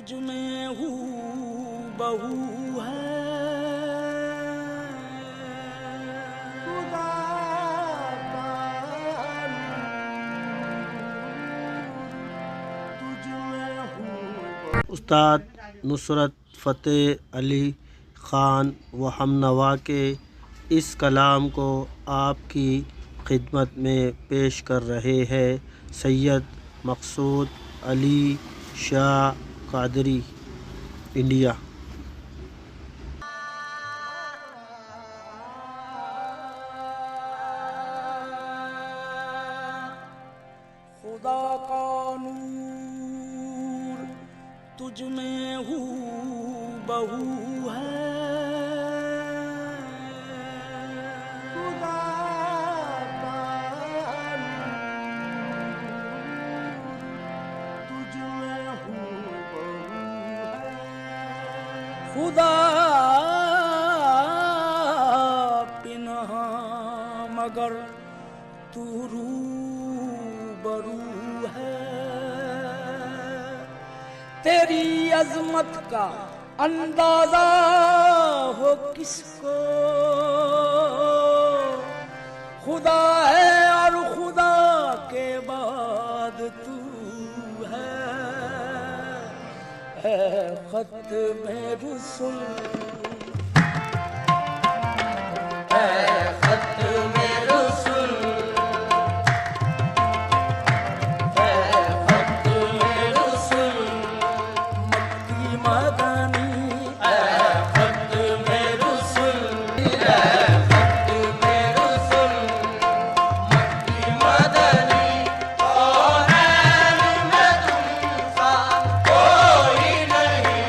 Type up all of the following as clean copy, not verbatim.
तुझ में हूँ बहू है खुदा का तुझ में हूँ। उस्ताद नुसरत फ़तेह अली ख़ान व हमनवा के इस कलाम को आपकी खिदमत में पेश कर रहे हैं सैयद मकसूद अली शाह कादरी, इंडिया। खुदा का नूर तुझ में हूँ बहू है खुदा का नूर तुझ में हूँ बहू है खुदा पिन्हा मगर तू रूबरू है तेरी अजमत का अंदाजा हो किसको खुदा है और खुदा के बाद तू है खत में रुसूल खत में रुसूल खत में रुसूल मक्की मदनी खत में रुसूल खत में रुसूल मक्की मदनी और में तुमसा कोई नहीं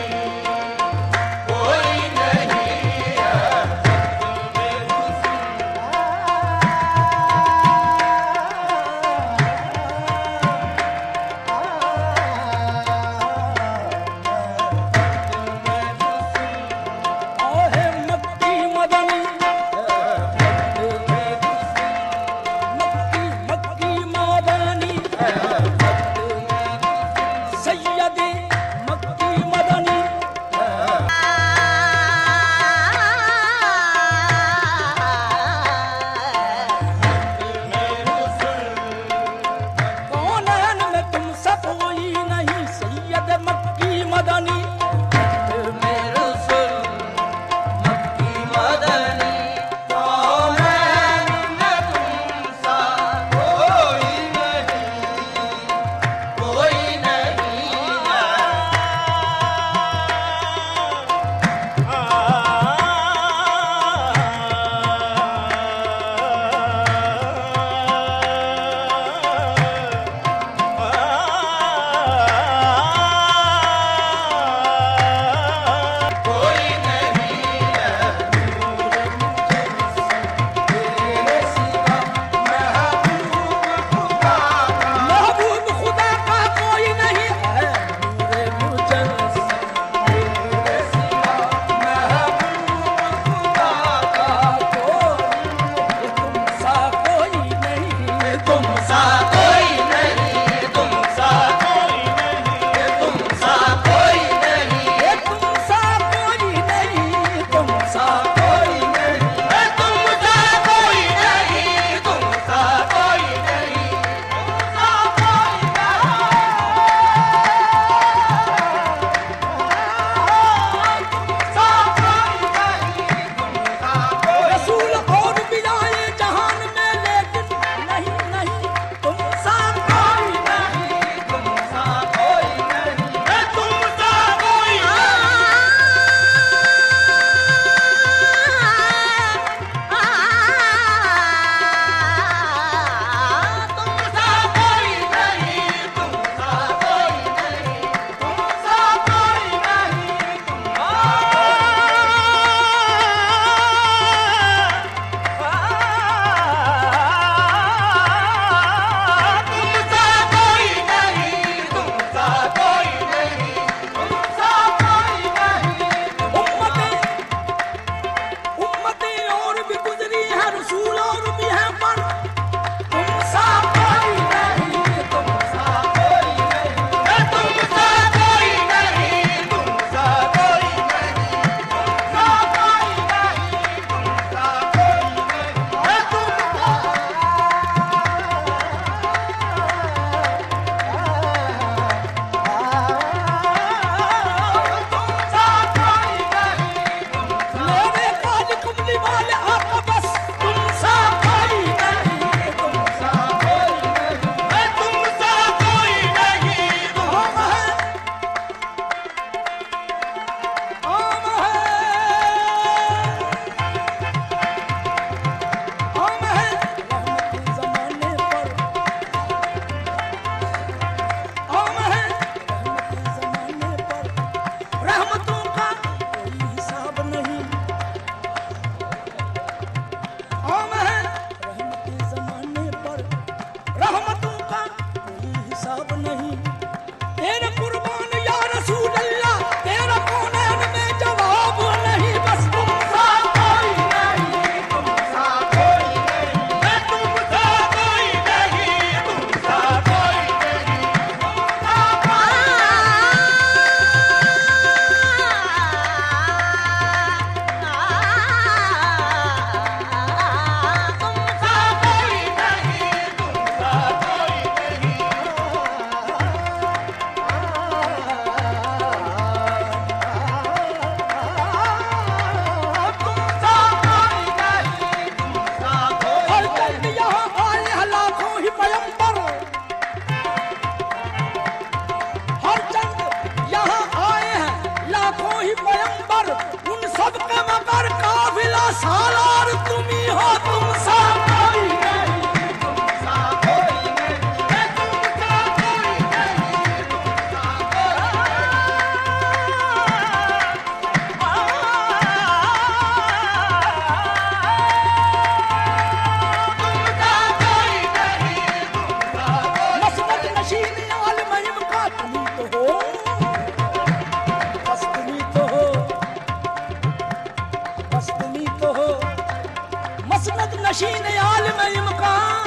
मसनद नशीन आलिम इमकान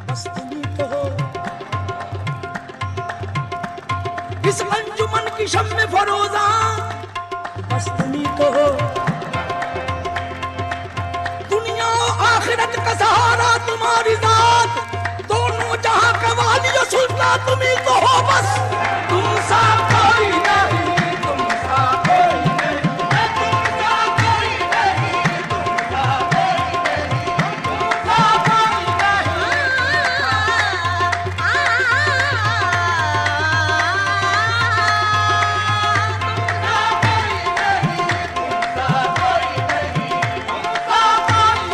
बस तुम तो हो। इस अंजुमन की शम्मे फरोजा बस तुम तो हो। दुनिया और आखिरत का सहारा तुम्हारी जात, दोनों जहां का वाली और सुल्तान तुम ही तो हो। बस तुम सा कोई नहीं, तुम सा कोई नहीं, तुम सा कोई नहीं, तुम सा कोई नहीं, तुम सा कोई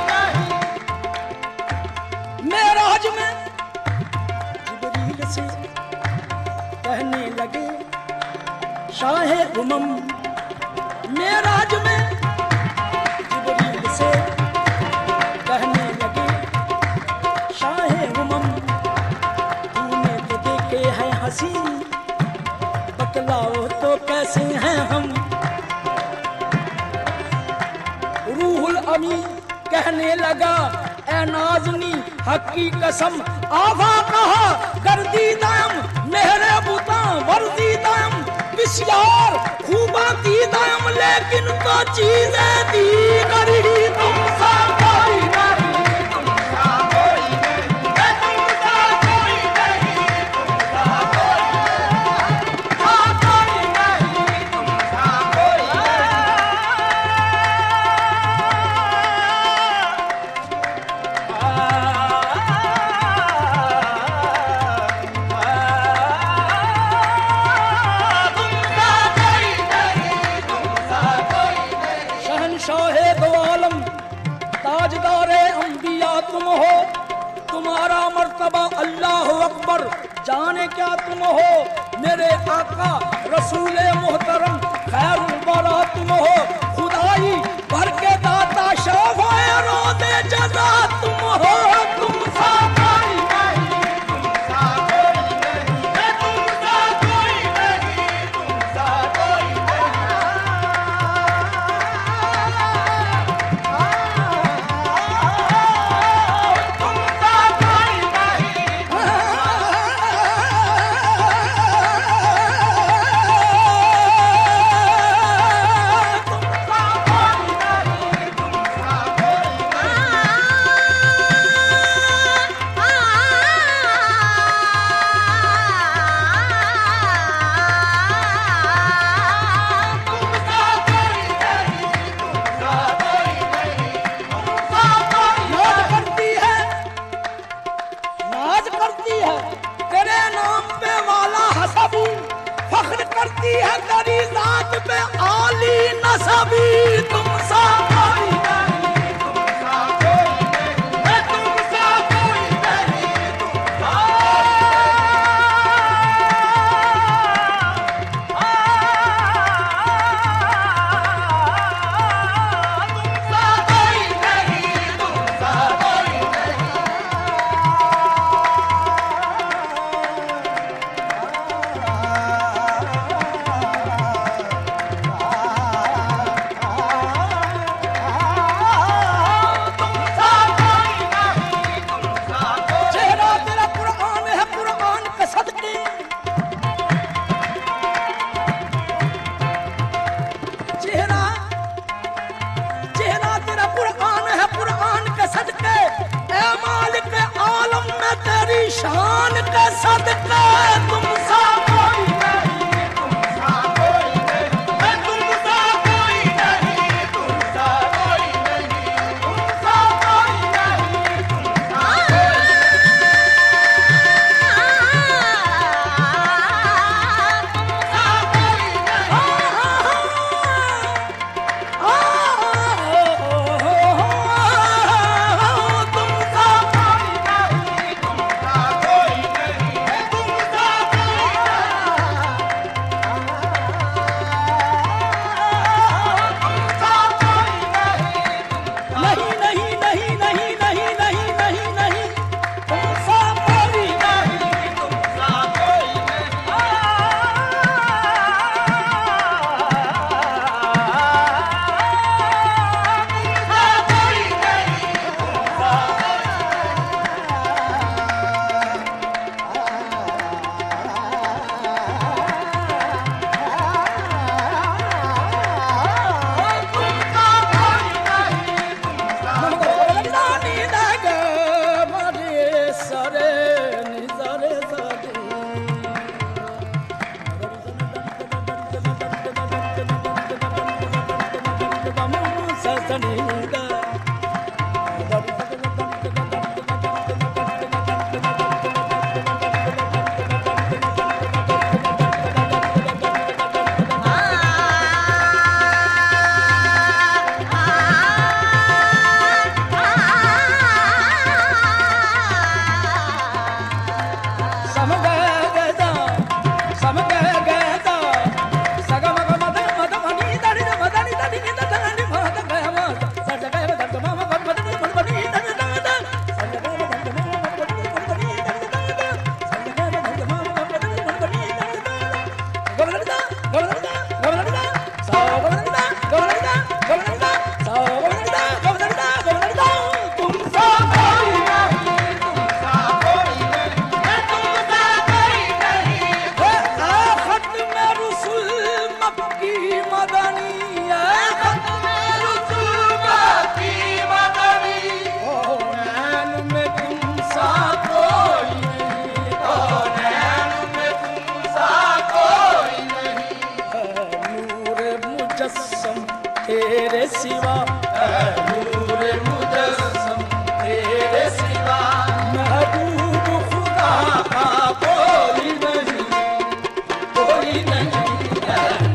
नहीं। मेराज में जिब्रील से कहने लगे शाहे उमम, मेराज में जिब्रील से कहने लगे शाहे उमम, तूने तो देखे हैं हंसी, बतलाओ तो कैसे हैं हम। रूहुल अमी कहने लगा ए नाज़नी हक की कसम, आवा कहा गर्दी दाम मेरे बुता वर्दी दाम, बिस्यार खूबा दी दाम, लेकिन तो चीजें दी करी तुम सा कोई नहीं, तुम सा कोई नहीं, तुम सा कोई नहीं, तुम सा कोई नहीं, तुम सा कोई तुम हो। तुम्हारा मर्तबा अल्लाह अकबर, जाने क्या तुम हो। मेरे आका रसूले मोहतरम खैरुल बरा तुम हो। खुदाई भर के दाता शफ़ाए रोज़े जज़ा तुम हो। तुम सा कोई नहीं, तुम सा कोई नहीं, तुम सा कोई नहीं, तुम सा कोई शान का सदका तुम सा कोई नहीं, तुम सा कोई नहीं, तुम सा कोई नहीं, तुम सा कोई नहीं, तुम सा कोई नहीं, तुम सा कोई नहीं, तुम सा तेरे सिवा नूर मुजस्सम तेरे सिवा महबूब खुदा का कोई नहीं कोई नहीं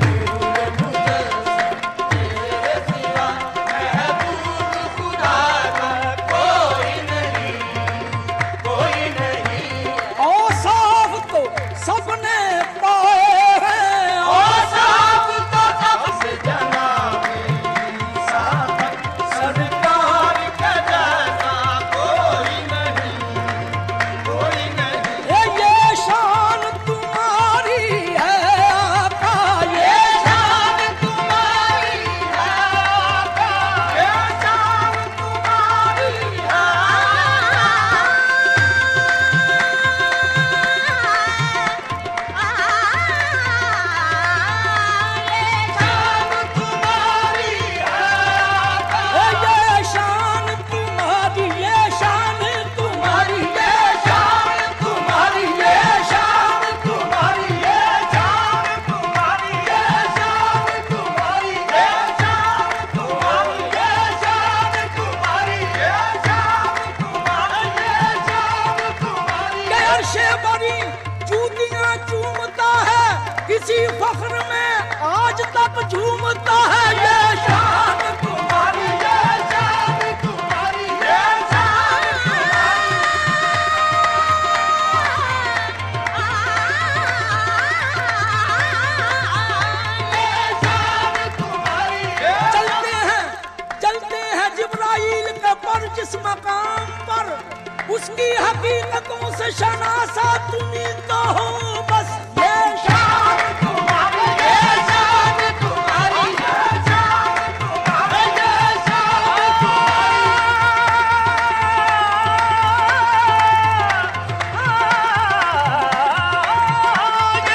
नूर मुजस्सम तेरे सिवा महबूब खुदा का कोई नहीं औसाफ तो सबने पाए हैं औसाफ तो सबसे जना किसी फख्र में आज तक झूमता है ये शान तुम्हारी ये शान तुम्हारी ये शान तुम्हारी चलते हैं जिब्राइल के पर जिस मकाम पर उसकी हकीकतों से शनासा तुम्ही तो हो बस ये शान तुम्हारी ये शान तुम्हारी ये शान तुम्हारी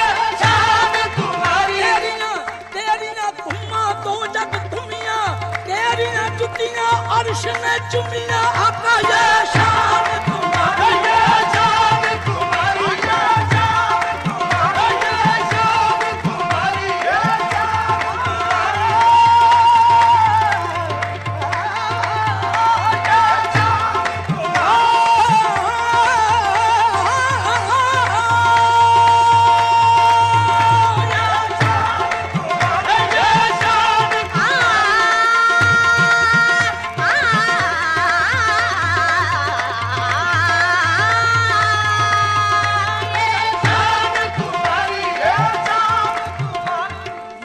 ये शान तुम्हारी तेरी ना तुम्मा दो जग दुनिया तेरी ना जुतियां अर्श ने चुमिया आका ये शान तुम्हारी ये शान तुम्हारी ये शान तुम्हारी ये शान तुम्हारी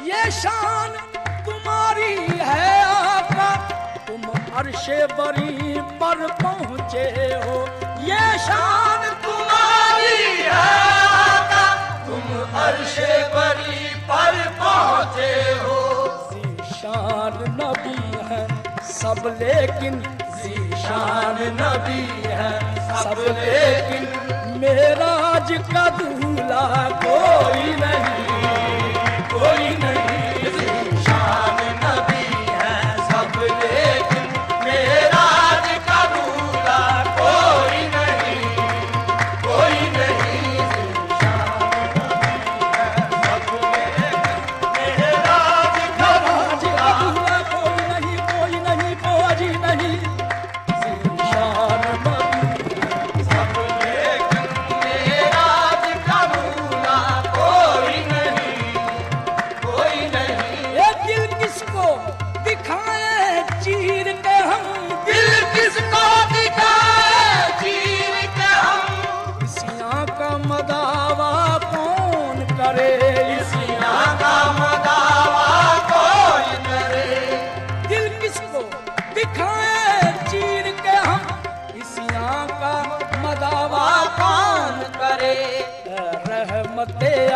ये शान तुम्हारी है आका तुम अर्शे बरी पर पहुँचे हो ये शान तुम्हारी है आका तुम अर्शे बरी पर पहुँचे हो ज़ीशान नबी है सब लेकिन ज़ीशान नबी है सब लेकिन मेराज का दूल्हा कोई नहीं कोई नहीं शान नबी है सब लेकिन मेराज का दूल्हा कोई नहीं कोई नहीं शान नबी है सब लेकिन मेराज का दूल्हा कोई नहीं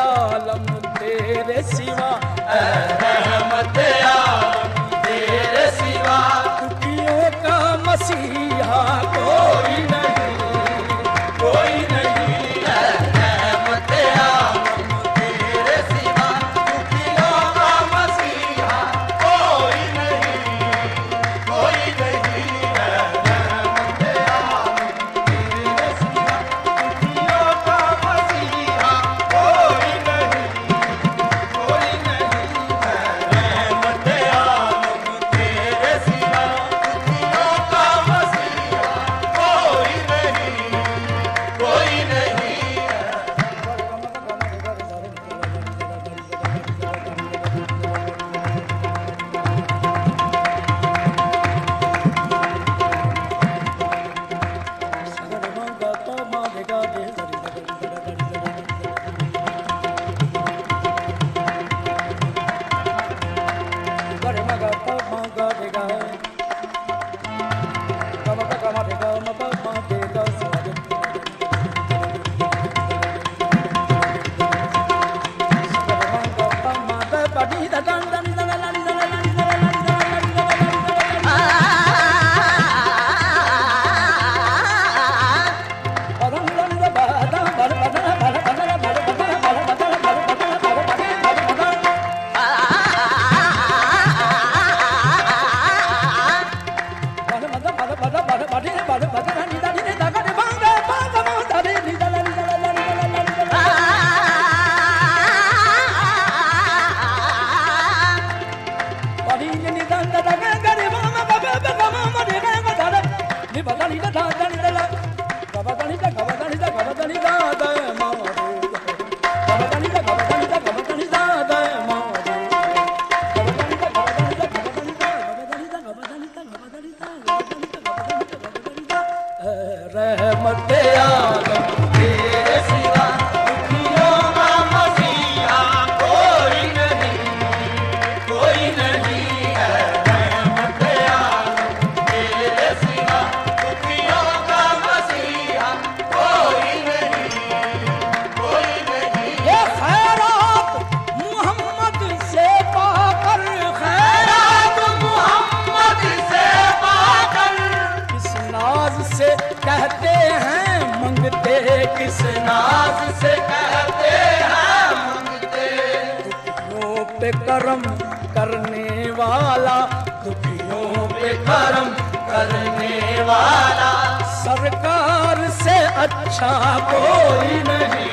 आलम तेरे सिवा, रहमत आलम तेरे सिवा, दुखियों का मसीहा कोई नहीं, कोई नहीं। रहमत आलम तेरे सिवा, दुखियों का मसीहा कोई नहीं, कोई नहीं। रहमत आलम तेरे सिवा, दुखियों का मसीहा कोई नहीं, कोई नहीं। रहमत आलम तेरे सिवा, दुखियों का मसीहा कोई नहीं, कोई नहीं। रहमत आलम तेरे सिवा, दुखियों का मसीहा कोई नहीं, कोई नहीं। रहमत आलम तेरे सिवा, दुखियों का मसीहा कोई नहीं, कोई नहीं। ये खैरात मोहम्मद से पाकर, खैरात मोहम्मद से पाकर, किस नाज से कहते हैं मंगते, किस नाज से कहते हैं मंगते। दुखियों पे करम करने वाला, दुखियों पे करम करने वाला, सरकार से अच्छा कोई नहीं।